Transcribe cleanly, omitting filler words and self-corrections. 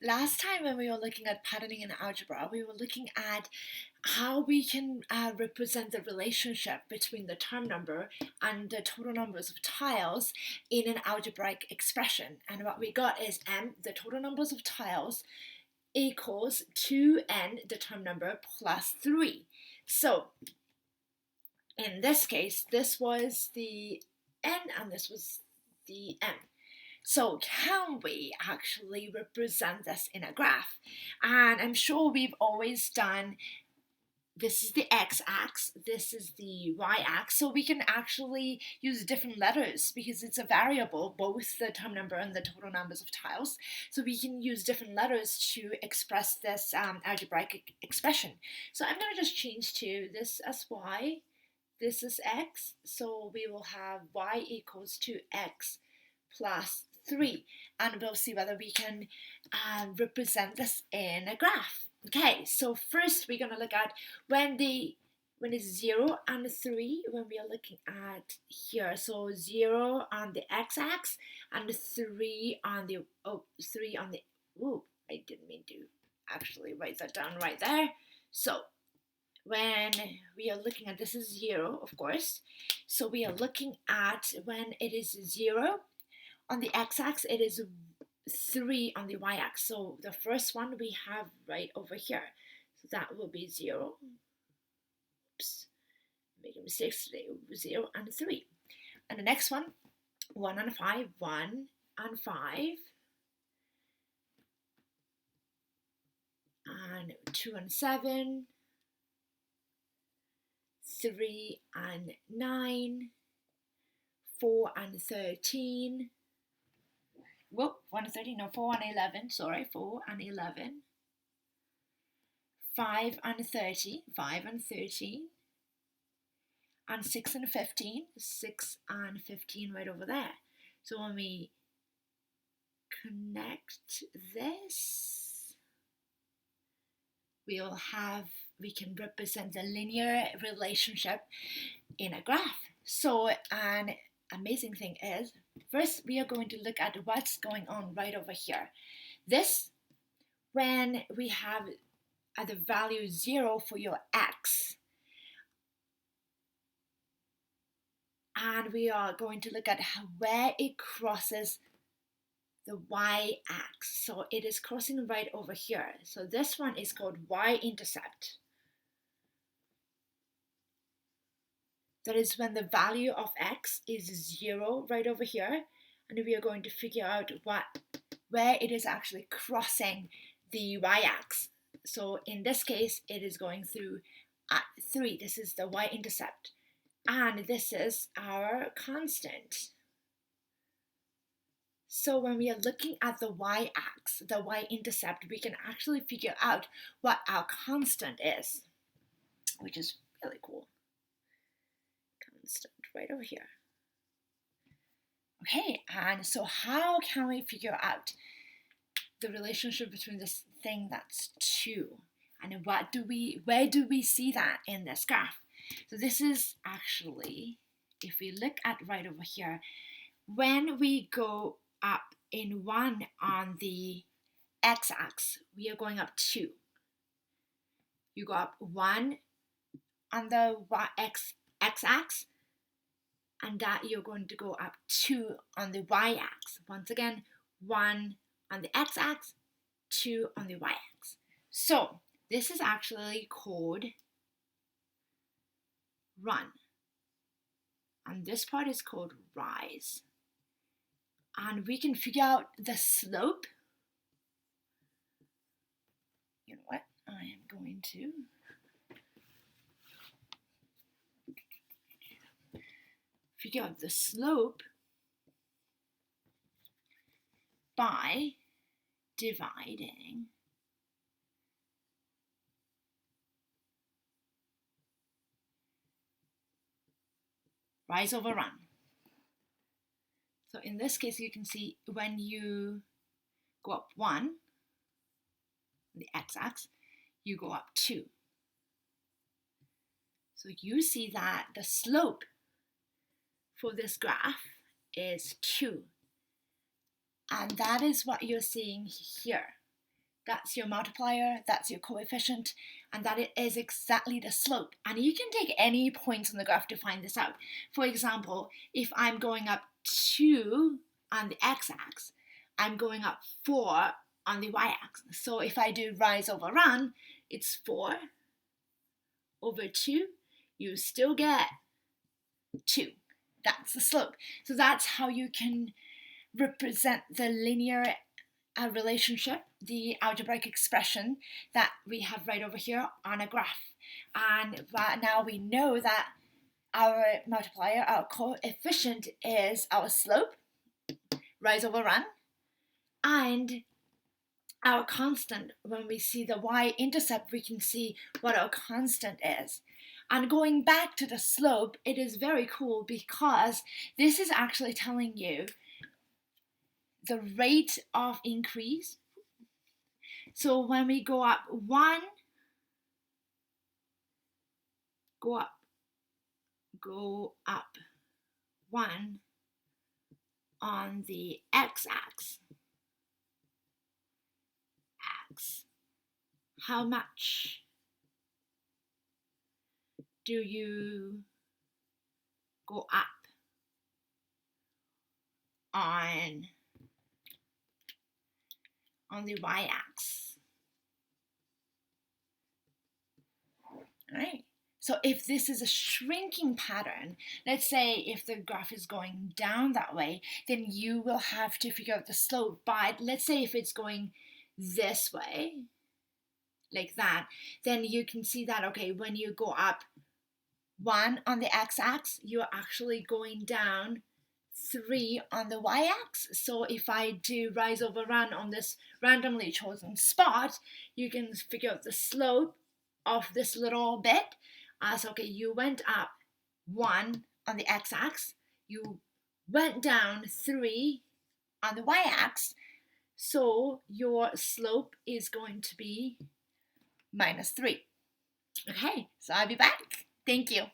Last time when we were looking at patterning in algebra, we were looking at how we can represent the relationship between the term number and the total numbers of tiles in an algebraic expression. And what we got is m, the total numbers of tiles, equals 2n, the term number, plus 3. So in this case, this was the n and this was the m. So can we actually represent this in a graph? And I'm sure we've always done, this is the x-axis, this is the y-axis, so we can actually use different letters because it's a variable, both the term number and the total numbers of tiles. So we can use different letters to express this algebraic expression. So I'm going to just change to this as y, this is x, so we will have y equals to x plus 3, and we'll see whether we can represent this in a graph. Okay, so first we're going to look at when it's 0 and 3, when we are looking at here. So 0 on the x-axis and 3 on the, I didn't mean to actually write that down right there. So when we are looking at, this is 0, of course. So we are looking at when it is 0, on the x-axis, it is 3 on the y-axis. So the first one we have right over here. So that will be 0. Oops, making mistakes today. 0 and 3. And the next one, 1 and 5, 1 and 5. And 2 and 7. 3 and 9. 4 and 13. 1 and 13, no, 4 and 11, sorry, 4 and 11, 5 and 30, 5 and 13, and 6 and 15, 6 and 15 right over there. So when we connect this, we can represent the linear relationship in a graph. So an amazing thing is, first we are going to look at what's going on right over here. This, when we have the value 0 for your x, and we are going to look at where it crosses the y-axis. So it is crossing right over here. So this one is called Y-intercept. That is when the value of x is 0 right over here, and we are going to figure out where it is actually crossing the y-axis. So in this case, it is going through at 3. This is the y-intercept, and this is our constant. So when we are looking at the y-axis, the y-intercept, we can actually figure out what our constant is, which is really cool. Constant right over here. Okay, and so how can we figure out the relationship between this thing that's 2, and where do we see that in this graph? So this is actually, if we look at right over here, when we go up in 1 on the x-axis, we are going up 2. You go up 1 on the x-axis, and that you're going to go up 2 on the y-axis. Once again, 1 on the x-axis, 2 on the y-axis. So this is actually called run, and this part is called rise. And we can figure out the slope. You know what? I am going to figure out the slope by dividing rise over run. So in this case, you can see when you go up 1 on the x-axis, you go up 2. So you see that the slope for this graph is 2. And that is what you're seeing here. that's your multiplier, that's your coefficient, and that it is exactly the slope. And you can take any points on the graph to find this out. For example, if I'm going up 2 on the x-axis, I'm going up 4 on the y-axis. So if I do rise over run, it's 4 over 2. You still get 2. That's the slope. So that's how you can represent the linear relationship, the algebraic expression that we have right over here on a graph. And now we know that our multiplier, our coefficient, is our slope, rise over run, and our constant. When we see the y-intercept, we can see what our constant is. And going back to the slope, it is very cool because this is actually telling you the rate of increase. So when we go up 1, go up 1 on the x-axis, how much do you go up on the y-axis? All right. So if this is a shrinking pattern, let's say if the graph is going down that way, then you will have to figure out the slope. But let's say if it's going this way, like that, then you can see that, okay, when you go up 1 on the x-axis, you're actually going down 3 on the y-axis. So if I do rise over run on this randomly chosen spot, you can figure out the slope of this little bit. So okay, you went up 1 on the x-axis, you went down 3 on the y-axis, so your slope is going to be -3. Okay, so I'll be back. Thank you.